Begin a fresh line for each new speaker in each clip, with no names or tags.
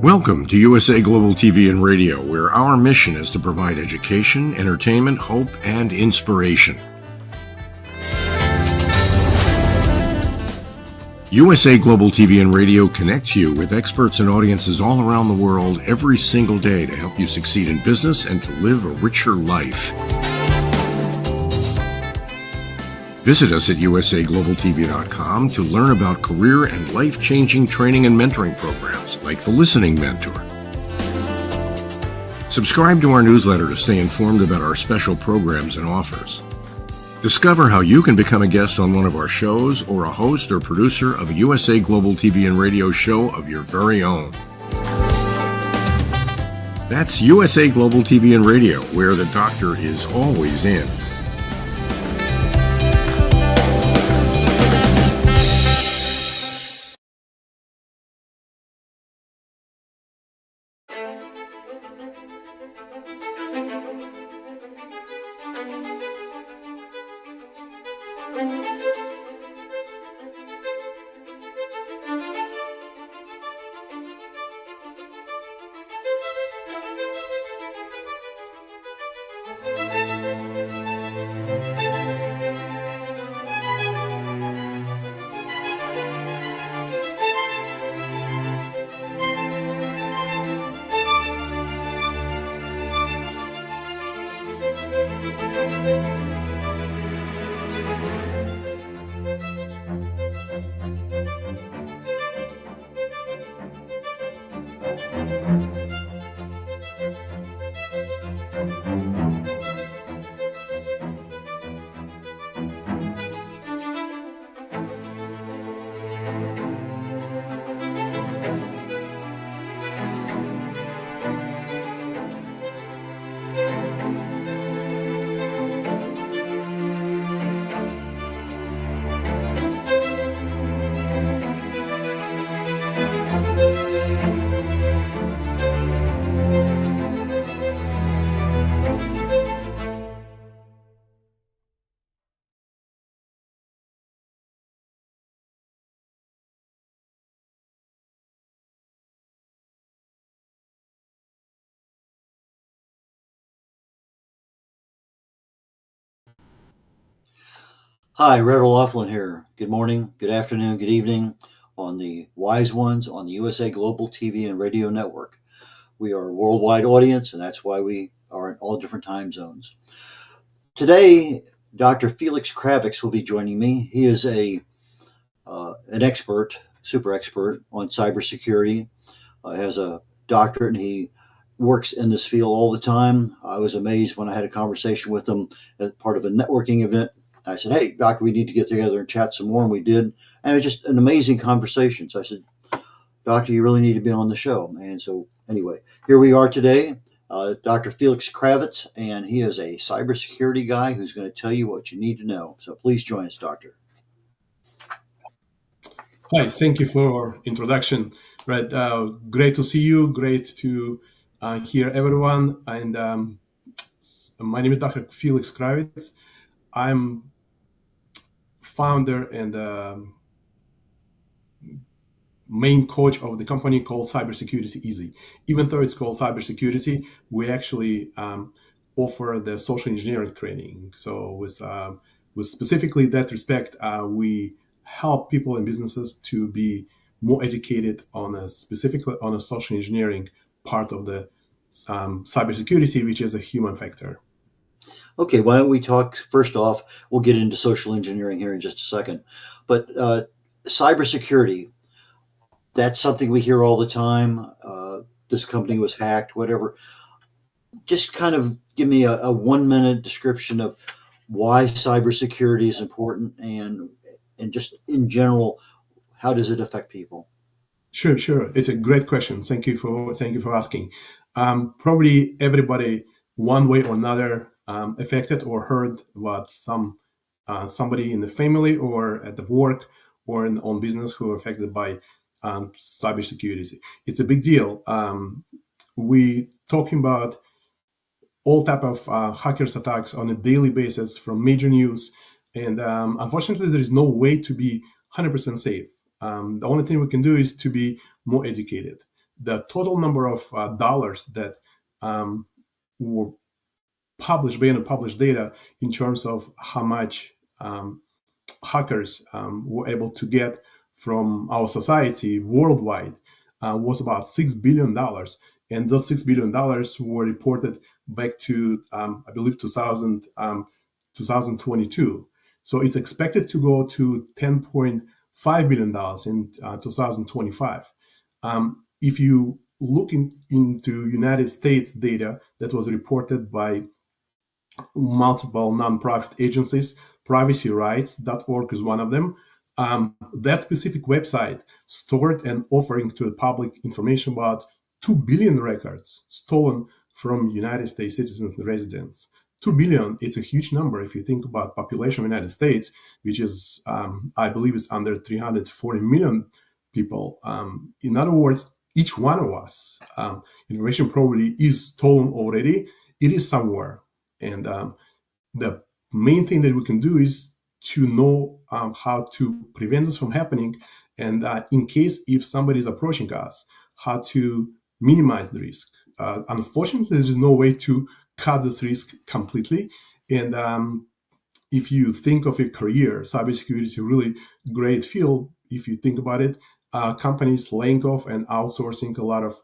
Welcome to USA Global TV and Radio, where our mission is to provide education, entertainment, hope, and inspiration. USA Global TV and Radio connects you with experts and audiences all around the world every single day to help you succeed in business and to live a richer life. Visit us at usaglobaltv.com to learn about career and life-changing training and mentoring programs like the Listening Mentor. Subscribe to our newsletter to stay informed about our special programs and offers. Discover how you can become a guest on one of our shows or a host or producer of a USA Global TV and Radio show of your very own. That's USA Global TV and Radio, where the doctor is always in.
Hi, red.olaughlin here. Good morning, good afternoon, good evening on the Wise Ones on the USA Global TV and Radio Network. We are a worldwide audience, and that's why we are in all different time zones. Today, Dr. Feliks Kravets will be joining me. He is an expert, super expert on cybersecurity, has a doctorate, and he works in this field all the time. I was amazed when I had a conversation with him as part of a networking event. I said, "Hey, doctor, we need to get together and chat some more," and we did. And it was just an amazing conversation. So I said, "Doctor, you really need to be on the show." And so anyway, here we are today, Dr. Feliks Kravets, and he is a cybersecurity guy who's going to tell you what you need to know. So please join us, doctor.
Hi, thank you for introduction. Right, great to see you. Great to hear everyone. And my name is Dr. Feliks Kravets. I'm founder and main coach of the company called Cybersecurity Easy. Even though it's called Cybersecurity, we actually offer the social engineering training. So with specifically that respect, we help people and businesses to be more educated on specifically on a social engineering part of the cybersecurity, which is a human factor.
Okay, why don't we talk first off? We'll get into social engineering here in just a second. But cybersecurity, that's something we hear all the time. This company was hacked, whatever. Just kind of give me a 1-minute description of why cybersecurity is important and just in general, how does it affect people?
Sure. It's a great question. Thank you for asking. Probably everybody, one way or another, affected or heard about somebody in the family or at the work or in on business who are affected by cybersecurity. It's a big deal. We talking about all type of hackers attacks on a daily basis from major news, and unfortunately, there is no way to be 100% safe. The only thing we can do is to be more educated. the total number of dollars that were published, based on published data, in terms of how much hackers were able to get from our society worldwide, was about $6 billion. And those $6 billion were reported back to, I believe, 2022. So it's expected to go to $10.5 billion in 2025. If you look into United States data that was reported by multiple nonprofit agencies, privacyrights.org is one of them. That specific website stored and offering to the public information about 2 billion records stolen from United States citizens and residents. 2 billion, it's a huge number if you think about population of the United States, which is, I believe, is under 340 million people. In other words, each one of us, information probably is stolen already. It is somewhere. And the main thing that we can do is to know how to prevent this from happening. And in case if somebody is approaching us, how to minimize the risk. Unfortunately, there's no way to cut this risk completely. And if you think of a career, cybersecurity is a really great field. If you think about it, companies laying off and outsourcing a lot of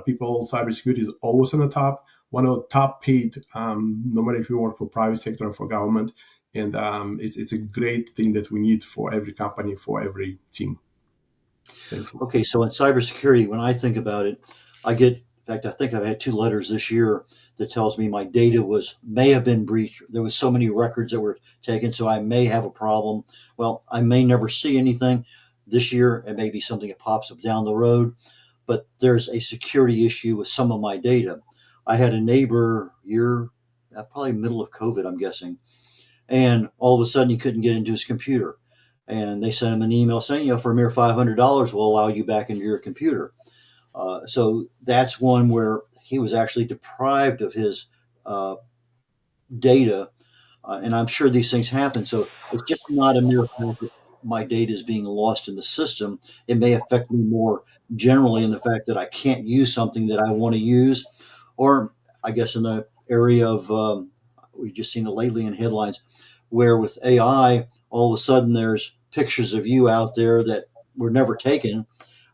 people. Cybersecurity is always on the top, one of the top paid, no matter if you work for private sector or for government. And it's a great thing that we need for every company, for every team.
Okay, so in cybersecurity, when I think about it, in fact, I think I've had 2 letters this year that tells me my data may have been breached. There was so many records that were taken, so I may have a problem. Well, I may never see anything this year. It may be something that pops up down the road, but there's a security issue with some of my data. I had a neighbor probably middle of COVID, I'm guessing, and all of a sudden he couldn't get into his computer. And they sent him an email saying, for a mere $500, we'll allow you back into your computer. So that's one where he was actually deprived of his data. And I'm sure these things happen. So it's just not a mere fact that my data is being lost in the system. It may affect me more generally in the fact that I can't use something that I want to use. Or I guess in the area of, we've just seen it lately in headlines, where with AI, all of a sudden there's pictures of you out there that were never taken,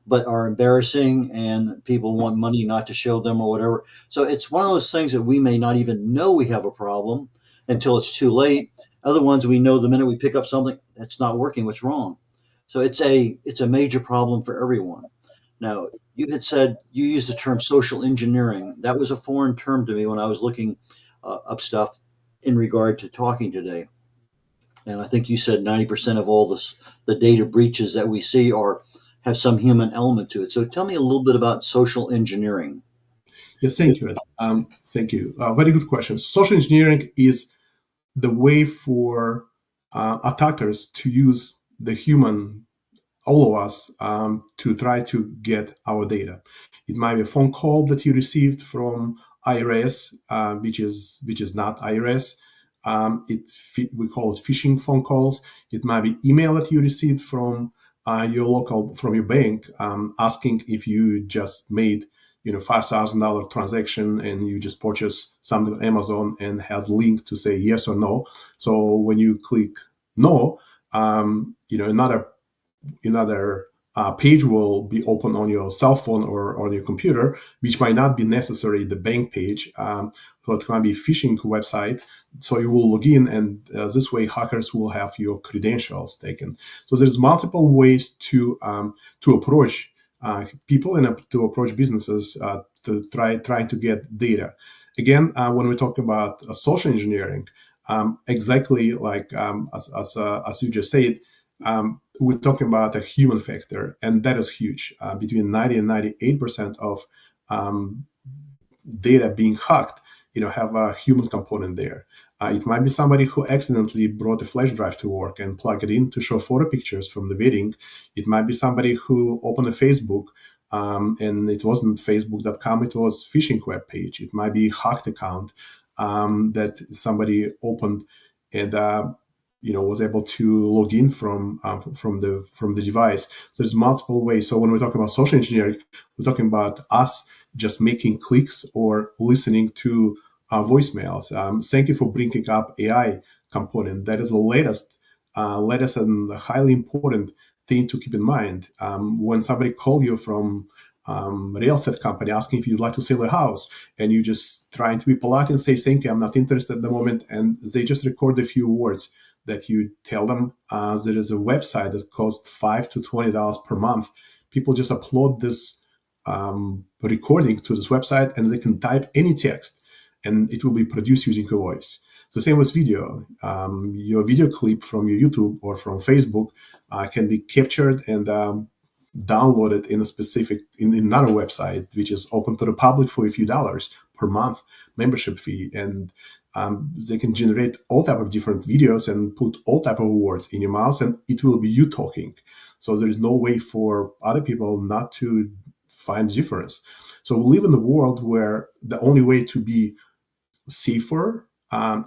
but are embarrassing, and people want money not to show them or whatever. So it's one of those things that we may not even know we have a problem until it's too late. Other ones we know the minute we pick up something that's not working, what's wrong. So it's a major problem for everyone. Now, you used the term social engineering. That was a foreign term to me when I was looking up stuff in regard to talking today. And I think you said 90% of all the data breaches that we see have some human element to it. So tell me a little bit about social engineering.
Yes, thank you. Thank you. Very good question. Social engineering is the way for attackers to use the human, all of us, to try to get our data. It might be a phone call that you received from IRS, which is not IRS. We call it phishing phone calls. It might be email that you received from your bank, asking if you just made $5,000 transaction and you just purchased something on Amazon and has link to say yes or no. So when you click no, another page will be open on your cell phone or on your computer, which might not be necessarily the bank page. So it might be a phishing website. So you will log in, and this way hackers will have your credentials taken. So there's multiple ways to approach people and to approach businesses to try to get data. Again, when we talk about social engineering, exactly like as you just said, we're talking about a human factor, and that is huge. Between 90 and 98% of data being hacked, have a human component there. It might be somebody who accidentally brought a flash drive to work and plugged it in to show photo pictures from the wedding. It might be somebody who opened a Facebook and it wasn't facebook.com, it was phishing web page. It might be a hacked account that somebody opened, and was able to log in from the device. So there's multiple ways. So when we're talking about social engineering, we're talking about us just making clicks or listening to voicemails. Thank you for bringing up AI component. That is the latest and highly important thing to keep in mind. When somebody call you from real estate company asking if you'd like to sell a house, and you just trying to be polite and say thank you, I'm not interested at the moment, and they just record a few words that you tell them. There is a website that costs $5 to $20 per month. People just upload this recording to this website, and they can type any text, and it will be produced using your voice. It's the same with video. Your video clip from your YouTube or from Facebook can be captured and downloaded in another website, which is open to the public for a few dollars per month membership fee. And they can generate all type of different videos and put all type of words in your mouth, and it will be you talking. So there is no way for other people not to find difference. So we live in a world where the only way to be safer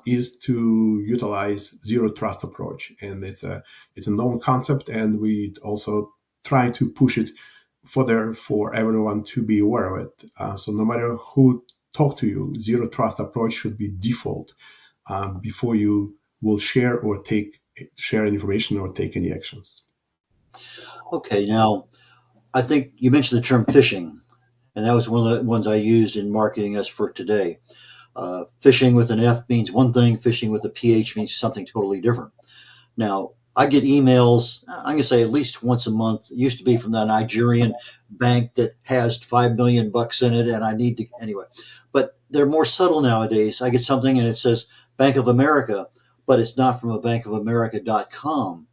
is to utilize zero trust approach, and it's a known concept, and we also try to push it further for everyone to be aware of it. So no matter who talk to you, zero trust approach should be default before you will share information or take any actions.
Okay, now I think you mentioned the term phishing, and that was one of the ones I used in marketing us for today. Phishing with an F means one thing, phishing with a PH means something totally different. Now, I get emails, I'm going to say at least once a month. It used to be from that Nigerian bank that has $5 million in it, and I need to, anyway. But they're more subtle nowadays. I get something and it says Bank of America, but it's not from a bankofamerica.com.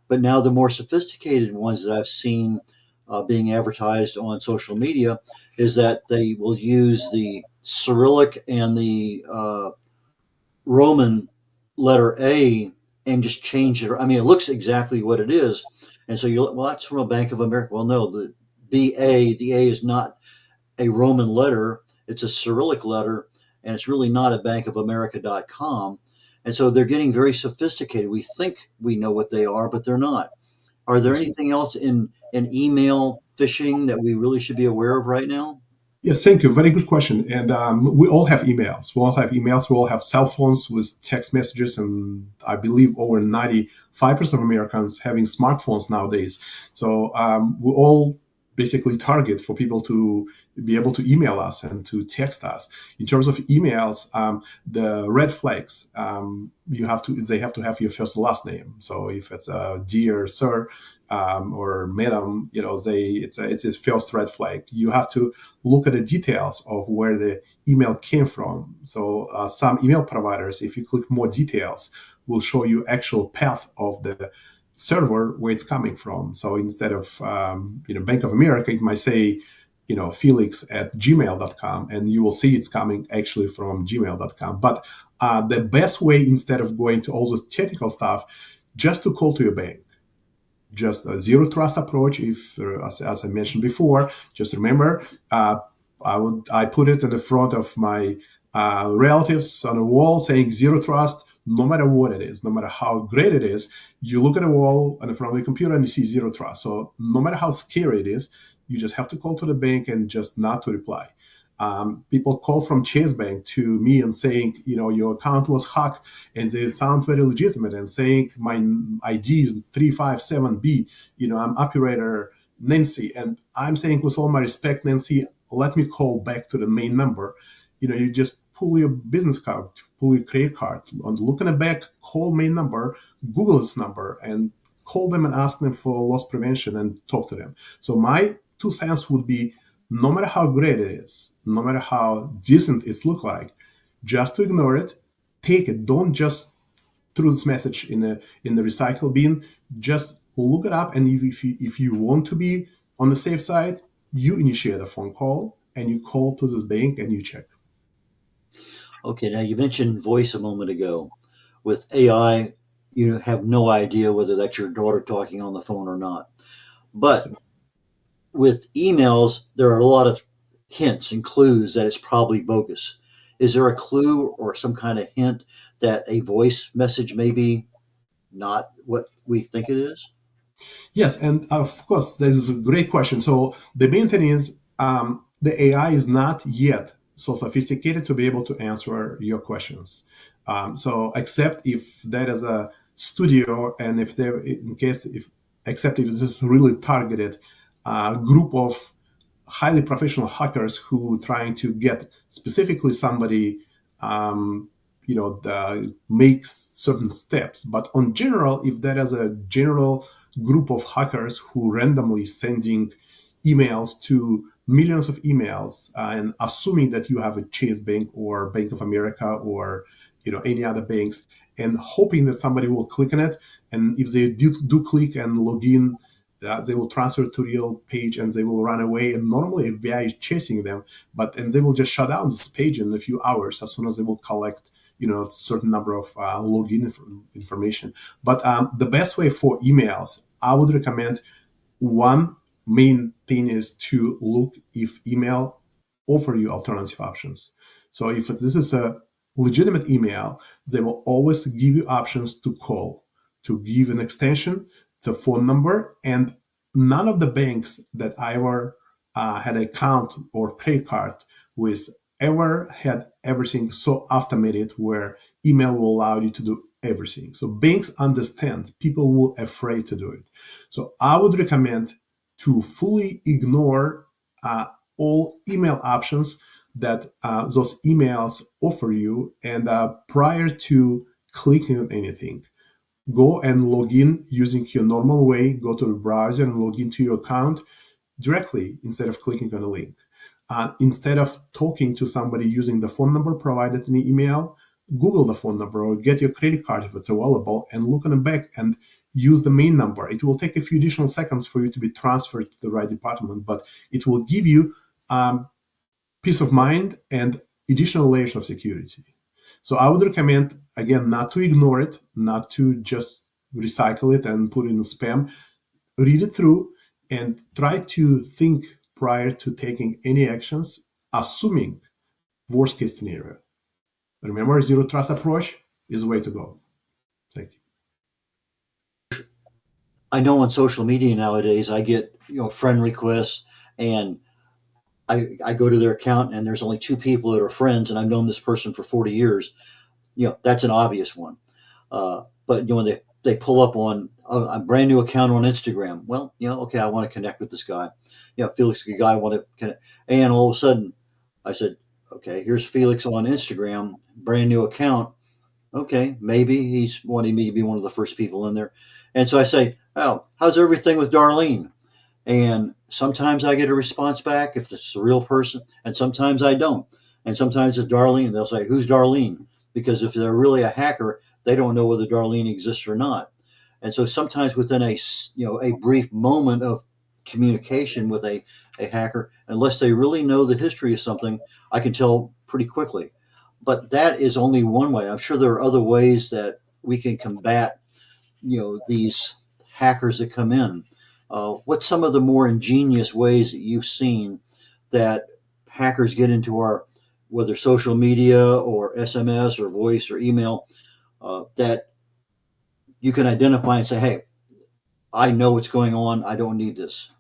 But now the more sophisticated ones that I've seen being advertised on social media is that they will use the Cyrillic and the Roman letter A and just change it. I mean, it looks exactly what it is. And so you're, well, that's from a Bank of America. Well, no, the the A is not a Roman letter. It's a Cyrillic letter, and it's really not at bankofamerica.com. And so they're getting very sophisticated. We think we know what they are, but they're not. Are there anything else in email phishing that we really should be aware of right now?
Yes, thank you. Very good question. And we all have emails. We all have emails. We all have cell phones with text messages. And I believe over 95% of Americans having smartphones nowadays. So we all basically target for people to be able to email us and to text us. In terms of emails, the red flags, they have to have your first and last name. So if it's a dear sir, or madam, it's a first red flag. You have to look at the details of where the email came from. So some email providers, if you click more details, will show you actual path of the server where it's coming from. So instead of Bank of America, it might say Feliks at gmail.com, and you will see it's coming actually from gmail.com. But the best way, instead of going to all this technical stuff, just to call to your bank. Just a zero trust approach. If, as I mentioned before, just remember, I put it in the front of my relatives on a wall saying zero trust. No matter what it is, no matter how great it is, you look at a wall in front of your computer and you see zero trust. So no matter how scary it is, you just have to call to the bank and just not to reply. People call from Chase Bank to me and saying, your account was hacked, and they sound very legitimate and saying my ID is 357B, I'm operator Nancy. And I'm saying, with all my respect, Nancy, let me call back to the main number. You just pull your business card, pull your credit card, and look in the back, call main number, Google this number, and call them and ask them for loss prevention and talk to them. So my 2 cents would be, no matter how great it is, no matter how decent it looks like, just to ignore it, take it. Don't just throw this message in the recycle bin. Just look it up, and if you want to be on the safe side, you initiate a phone call and you call to this bank and you check.
Okay, now you mentioned voice a moment ago. With AI, you have no idea whether that's your daughter talking on the phone or not. But with emails, there are a lot of hints and clues that it's probably bogus. Is there a clue or some kind of hint that a voice message may be not what we think it is?
Yes, and of course, that is a great question. So the main thing is the AI is not yet so sophisticated to be able to answer your questions. So except if there is a studio, and if there, in case if except if this is really targeted group of highly professional hackers who trying to get specifically somebody makes certain steps. But on general, if there is a general group of hackers who randomly sending emails to millions of emails and assuming that you have a Chase Bank or Bank of America or any other banks, and hoping that somebody will click on it, and if they do click and log in, they will transfer to real page and they will run away. And normally FBI is chasing them, and they will just shut down this page in a few hours as soon as they will collect a certain number of login information. But the best way for emails, I would recommend, one main thing is to look if email offer you alternative options. So if this is a legitimate email, they will always give you options to call, to give an extension, the phone number, and none of the banks that I ever had an account or credit card with ever had everything so automated where email will allow you to do everything. So banks understand people will afraid to do it. So I would recommend to fully ignore all email options that those emails offer you, and prior to clicking on anything, go and log in using your normal way. Go to the browser and log into your account directly instead of clicking on a link. Instead of talking to somebody using the phone number provided in the email, Google the phone number or get your credit card if it's available and look on the back and use the main number. It will take a few additional seconds for you to be transferred to the right department, but it will give you peace of mind and additional layers of security. So I would recommend, again, not to ignore it, not to just recycle it and put it in spam. Read it through and try to think prior to taking any actions, assuming worst case scenario. Remember, zero trust approach is the way to go. Thank you.
I know on social media nowadays I get friend requests, and I go to their account and there's only two people that are friends, and I've known this person for 40 years. That's an obvious one. But when they pull up on a brand new account on Instagram, well, okay, I want to connect with this guy. Felix, the guy, I want to connect. And all of a sudden I said, okay, here's Felix on Instagram, brand new account. Okay, maybe he's wanting me to be one of the first people in there. And so I say, oh, how's everything with Darlene? And sometimes I get a response back if it's the real person, and sometimes I don't. And sometimes it's Darlene. They'll say, who's Darlene? Because if they're really a hacker, they don't know whether Darlene exists or not. And so sometimes within a brief moment of communication with a hacker, unless they really know the history of something, I can tell pretty quickly. But that is only one way. I'm sure there are other ways that we can combat, these hackers that come in. What's some of the more ingenious ways that you've seen that hackers get into our, whether social media or SMS or voice or email, that you can identify and say, hey, I know what's going on. I don't need this.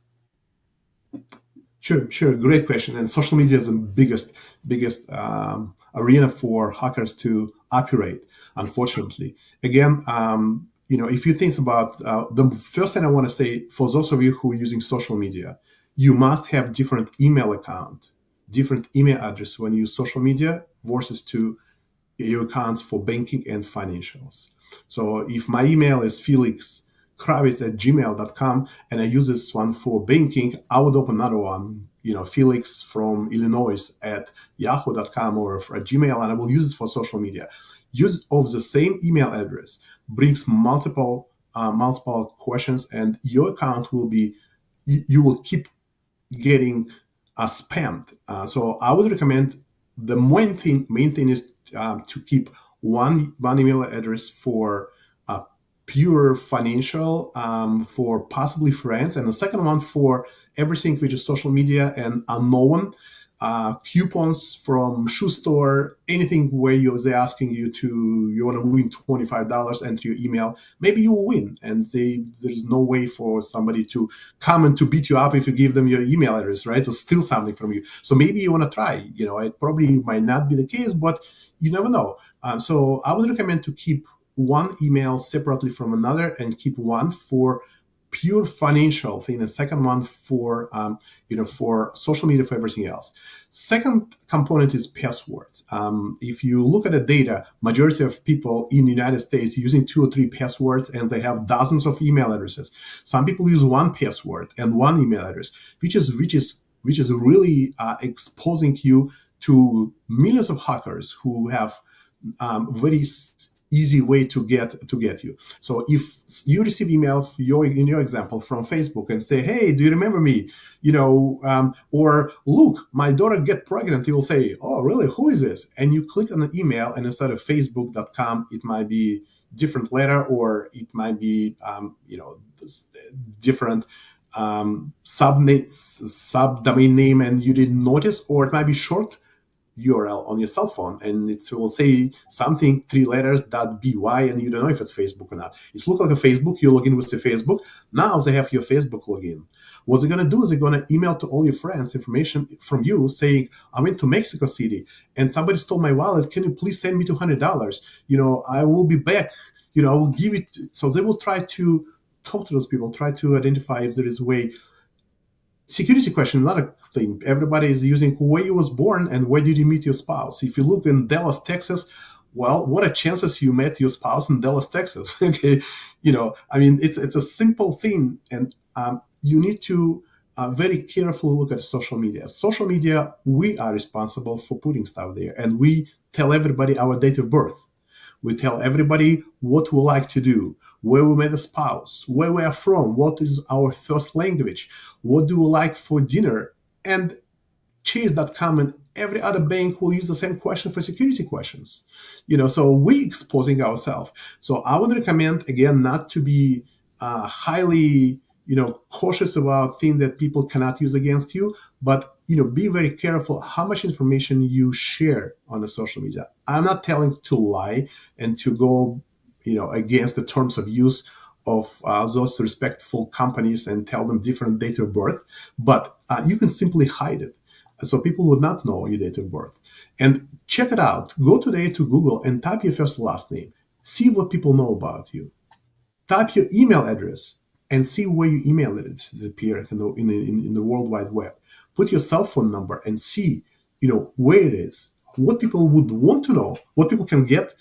Sure. Great question. And social media is the biggest arena for hackers to operate, unfortunately. Again, if you think about the first thing I want to say, for those of you who are using social media, you must have different email account, different email address when you use social media versus to your accounts for banking and financials. So if my email is Feliks Kravets at gmail.com and I use this one for banking, I would open another one, Felix from Illinois at yahoo.com or for Gmail, and I will use it for social media. Use of the same email address brings multiple questions, and your account will be, you will keep getting spammed. So I would recommend the main thing is to keep one email address for pure financial, for possibly friends, and the second one for everything which is social media and unknown. coupons from shoe store, anything where they're asking you want to win $25, enter your email, maybe you will win. And there's no way for somebody to come and to beat you up if you give them your email address, right? To steal something from you. So maybe you want to try. It probably might not be the case, but you never know. So I would recommend to keep one email separately from another and keep one for pure financial thing, and second one for for social media, for everything else. Second component is passwords. If you look at the data, majority of people in the United States using 2 or 3 passwords, and they have dozens of email addresses. Some people use one password and one email address, which is really exposing you to millions of hackers who have very easy way to get you. So if you receive email in your example from Facebook and say, "Hey, do you remember me?" Or "Look, my daughter get pregnant," you will say, "Oh, really? Who is this?" And you click on the email, and instead of facebook.com, it might be different letter, or it might be different subdomain name, and you didn't notice, or it might be short URL on your cell phone, and it will say something 3 letters .by, and you don't know if it's Facebook or not. It's look like a Facebook. You log in with your Facebook. Now they have your Facebook login. What they're gonna do is they're gonna email to all your friends information from you saying, "I went to Mexico City and somebody stole my wallet. Can you please send me $200? I will be back. I will give it." So they will try to talk to those people, try to identify if there is a way. Security question, another thing. Everybody is using where you was born and where did you meet your spouse. If you look in Dallas, Texas, well, what are chances you met your spouse in Dallas, Texas? Okay, it's a simple thing, and you need to very carefully look at social media. Social media, we are responsible for putting stuff there, and we tell everybody our date of birth. We tell everybody what we like to do, where we met a spouse, where we are from, what is our first language, what do we like for dinner. And Chase.com and every other bank will use the same question for security questions. So we exposing ourselves. So I would recommend, again, not to be highly cautious about things that people cannot use against you, but be very careful how much information you share on the social media. I'm not telling to lie and to go against the terms of use of those respectful companies and tell them different date of birth, but you can simply hide it so people would not know your date of birth. And check it out. Go today to Google and type your first and last name. See what people know about you. Type your email address and see where your email address appear in the World Wide Web. Put your cell phone number and see, where it is, what people would want to know, what people can get,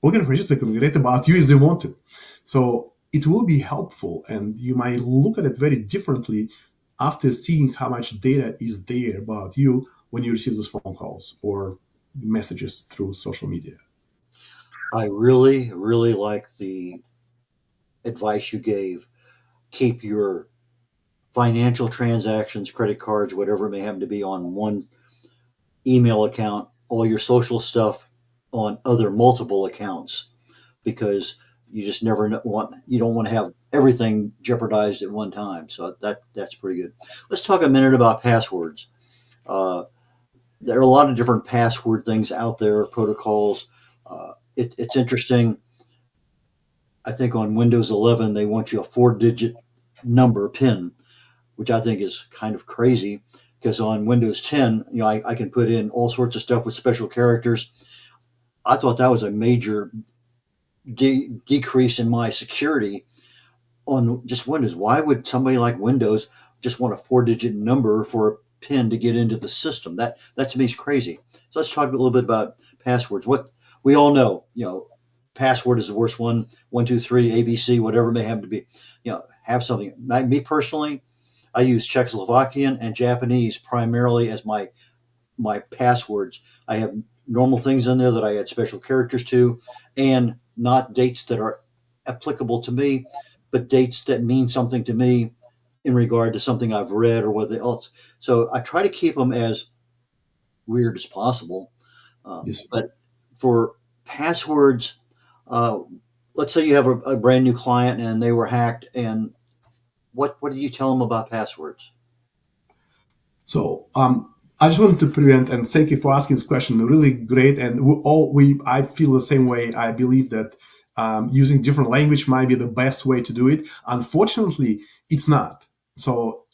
what kind of information they can get about you if they want to. So it will be helpful, and you might look at it very differently after seeing how much data is there about you when you receive those phone calls or messages through social media.
I really, really like the advice you gave. Keep your financial transactions, credit cards, whatever it may happen to be, on one email account, all your social stuff on other multiple accounts, because you just never you don't want to have everything jeopardized at one time. So that's pretty good. Let's talk a minute about passwords. There are a lot of different password things out there, protocols. It's interesting. I think on Windows 11 they want you a 4-digit number PIN, which I think is kind of crazy, because on Windows 10, I can put in all sorts of stuff with special characters. I thought that was a major decrease in my security on just Windows. Why would somebody like Windows just want a 4-digit number for a PIN to get into the system? That to me is crazy. So let's talk a little bit about passwords. What we all know, password is the worst one. 123 ABC, whatever it may happen to be. Have something. Me personally, I use Czechoslovakian and Japanese primarily as my passwords. I have normal things in there that I add special characters to, and not dates that are applicable to me, but dates that mean something to me in regard to something I've read or whether else. So I try to keep them as weird as possible.
Yes.
But for passwords, let's say you have a brand new client and they were hacked, and what do you tell them about passwords?
So I just wanted to prevent, and thank you for asking this question. Really great, and I feel the same way. I believe that using different language might be the best way to do it. Unfortunately, it's not. So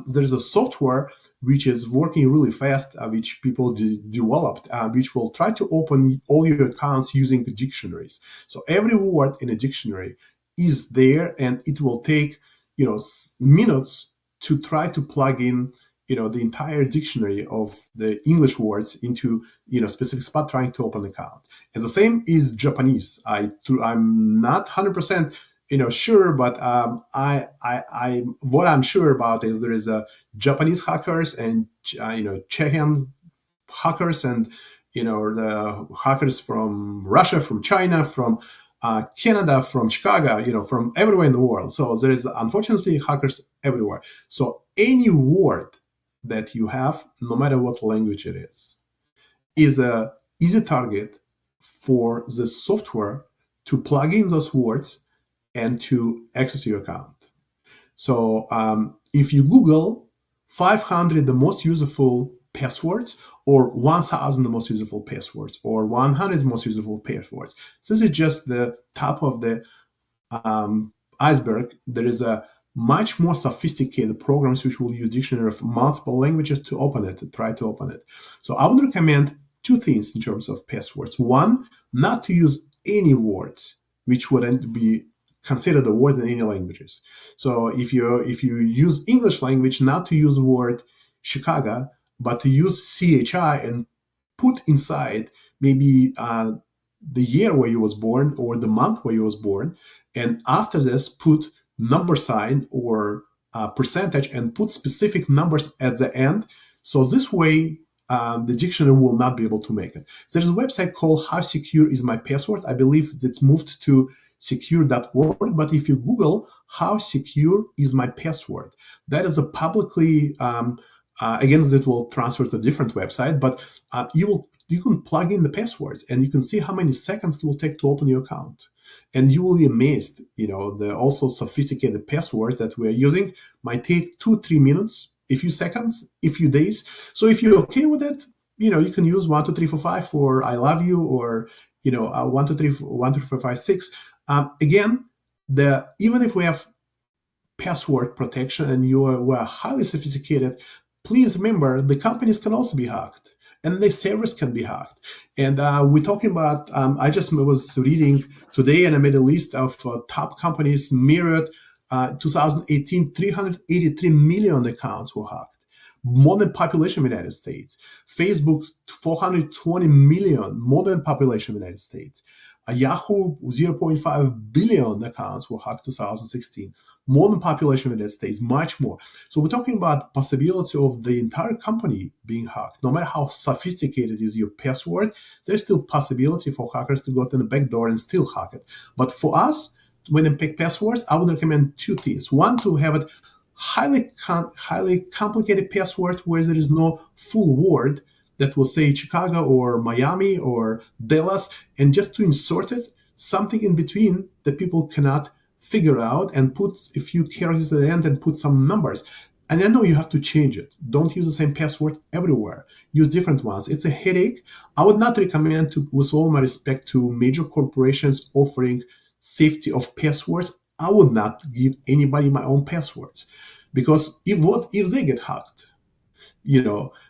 there's a software which is working really fast, which people developed, which will try to open all your accounts using dictionaries. So every word in a dictionary is there, and it will take minutes to try to plug in the entire dictionary of the English words into specific spot trying to open an account. And the same is Japanese. I'm not 100% sure, but I what I'm sure about is there is a Japanese hackers and Chechen hackers, and the hackers from Russia, from China, from Canada, from Chicago, from everywhere in the world. So there is unfortunately hackers everywhere. So any word that you have, no matter what language it is a easy target for the software to plug in those words and to access your account. So if you Google 500 the most useful passwords, or 1,000 the most useful passwords, or 100 the most useful passwords, this is just the top of the iceberg. There is a much more sophisticated programs which will use dictionary of multiple languages to open it, to try to open it. So I would recommend two things in terms of passwords. One, not to use any words which wouldn't be considered a word in any languages. So if you use English language, not to use the word Chicago, but to use CHI and put inside maybe the year where you was born or the month where you was born, and after this put number sign or percentage and put specific numbers at the end. So this way the dictionary will not be able to make it. There's a website called How Secure Is My Password. I believe it's moved to secure.org, but if you Google How Secure Is My Password, that is a publicly again, it will transfer to a different website, but you can plug in the passwords and you can see how many seconds it will take to open your account. And you will be amazed, the also sophisticated password that we're using might take 2-3 minutes, a few seconds, a few days. So if you're okay with it, you can use 1, 2, 3, 4, 5 for I love you, or 1, 2, 3, 1, 2, 3, 4, 5, 6. Again, even if we have password protection and we're highly sophisticated, please remember the companies can also be hacked and the servers can be hacked. And we're talking about, I just was reading today and I made a list of top companies. Marriott, 2018, 383 million accounts were hacked. More than population of the United States. Facebook, 420 million, more than population of the United States. Yahoo, 0.5 billion accounts were hacked 2016. More than population of the United States, much more. So we're talking about possibility of the entire company being hacked. No matter how sophisticated is your password, there's still possibility for hackers to go to the back door and still hack it. But for us, when I pick passwords, I would recommend two things. One, to have it highly complicated password where there is no full word that will say Chicago or Miami or Dallas, and just to insert it, something in between that people cannot figure out, and put a few characters at the end and put some numbers. And I know you have to change it. Don't use the same password everywhere. Use different ones. It's a headache. I would not recommend, with all my respect to major corporations offering safety of passwords, I would not give anybody my own passwords, because if they get hacked,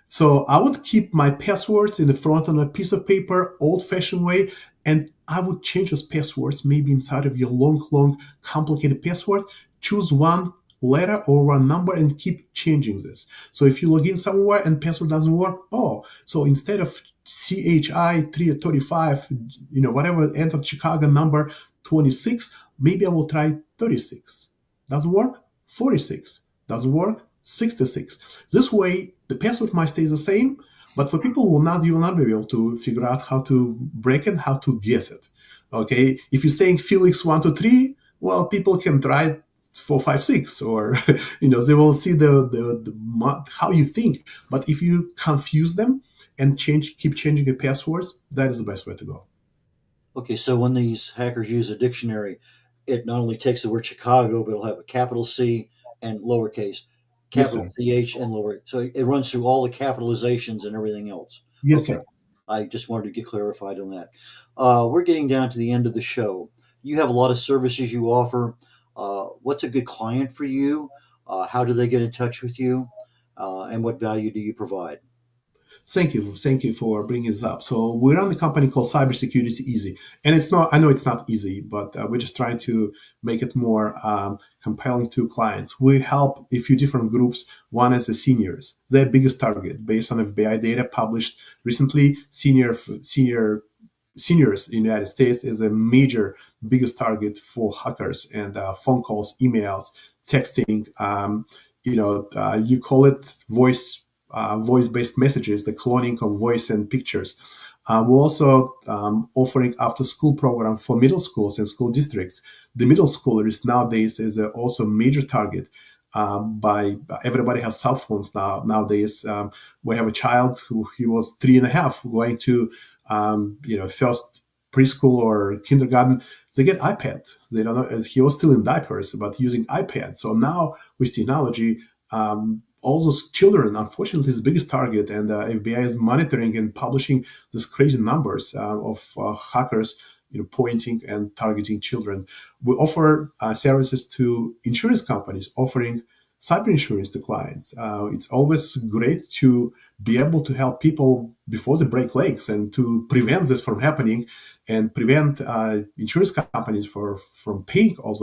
So I would keep my passwords in the front on a piece of paper, old-fashioned way, and I would change those passwords maybe inside of your long, complicated password. Choose one letter or one number and keep changing this. So if you log in somewhere and password doesn't work, so instead of CHI 335, whatever, end of Chicago number 26, maybe I will try 36. Doesn't work? 46. Doesn't work? 66. This way, the password might stay the same, but for people you will not be able to figure out how to break it, how to guess it. Okay, if you're saying Feliks 1, 2, 3, well, people can try 4, 5, 6, or they will see the how you think. But if you confuse them and keep changing the passwords, that is the best way to go.
Okay, so when these hackers use a dictionary, it not only takes the word Chicago, but it'll have a capital C and lowercase.
Yes,
capital
sir.
CH and lower. So it runs through all the capitalizations and everything else.
Yes,
Okay.
sir.
I just wanted to get clarified on that. We're getting down to the end of the show. You have a lot of services you offer. What's a good client for you? How do they get in touch with you? And what value do you provide?
Thank you. Thank you for bringing this up. So we run a company called Cybersecurity Easy, and it's not. I know it's not easy, but we're just trying to make it more compelling to clients. We help a few different groups. One is the seniors. Their biggest target, based on FBI data published recently, seniors in the United States is a major biggest target for hackers and phone calls, emails, texting. You call it voice-based messages, the cloning of voice and pictures. We're also offering after-school program for middle schools and school districts. The middle schoolers nowadays is also a major target. By everybody has cell phones nowadays. We have a child who he was 3.5 going to first preschool or kindergarten. They get iPad. They don't know. He was still in diapers, but using iPad. So now with technology, all those children, unfortunately, is the biggest target, and FBI is monitoring and publishing these crazy numbers of hackers, pointing and targeting children. We offer services to insurance companies, offering cyber insurance to clients. It's always great to be able to help people before they break legs and to prevent this from happening and prevent insurance companies from paying all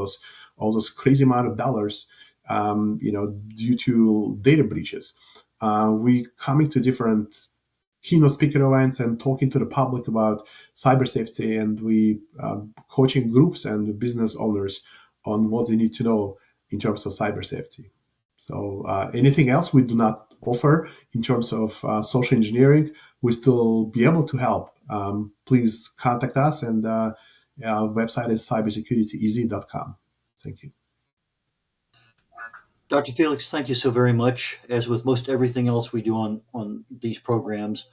those crazy amount of dollars due to data breaches. We coming to different keynote speaker events and talking to the public about cyber safety, and we coaching groups and business owners on what they need to know in terms of cyber safety. So anything else we do not offer in terms of social engineering, we still be able to help. Please contact us, and our website is cybersecurityeasy.com. Thank you.
Dr. Felix, thank you so very much. As with most everything else we do on these programs,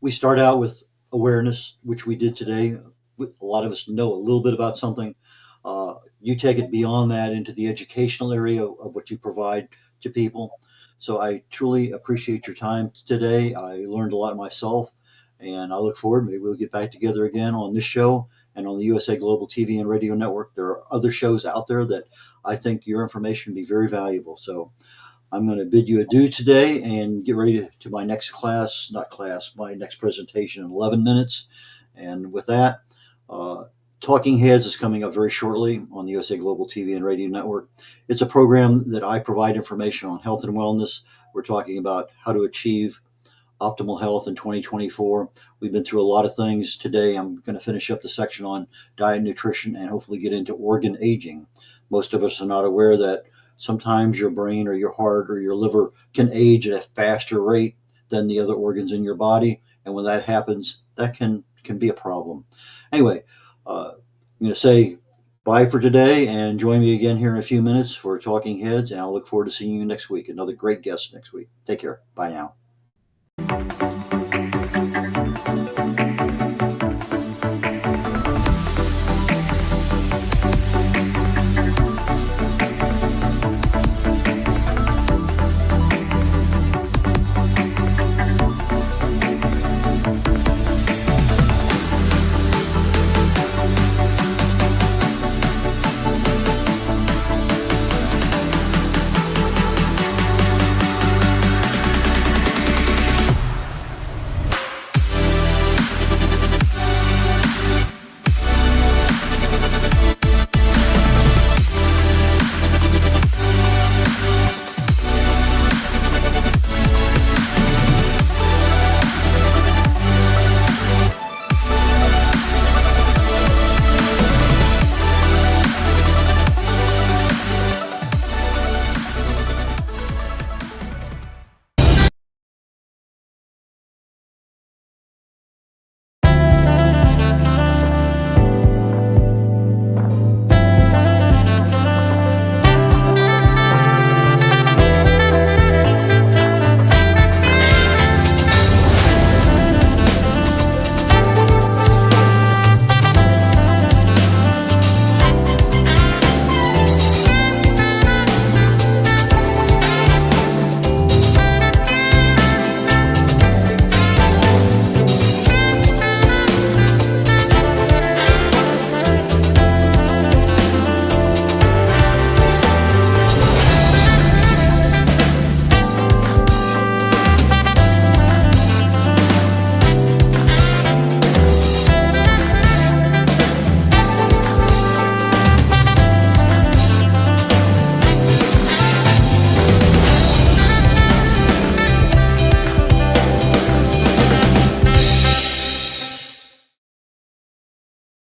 we start out with awareness, which we did today. A lot of us know a little bit about something. You take it beyond that into the educational area of what you provide to people. So I truly appreciate your time today. I learned a lot myself, and I look forward. Maybe we'll get back together again on this show and on the USA Global TV and Radio Network. There are other shows out there that I think your information would be very valuable. So I'm going to bid you adieu today and get ready to my next my next presentation in 11 minutes. And with that, Talking Heads is coming up very shortly on the USA Global TV and Radio Network. It's a program that I provide information on health and wellness. We're talking about how to achieve optimal health in 2024. We've been through a lot of things. Today, I'm going to finish up the section on diet, nutrition, and hopefully get into organ aging. Most of us are not aware that sometimes your brain or your heart or your liver can age at a faster rate than the other organs in your body. And when that happens, that can be a problem. Anyway, I'm going to say bye for today and join me again here in a few minutes for Talking Heads. And I'll look forward to seeing you next week. Another great guest next week. Take care. Bye now.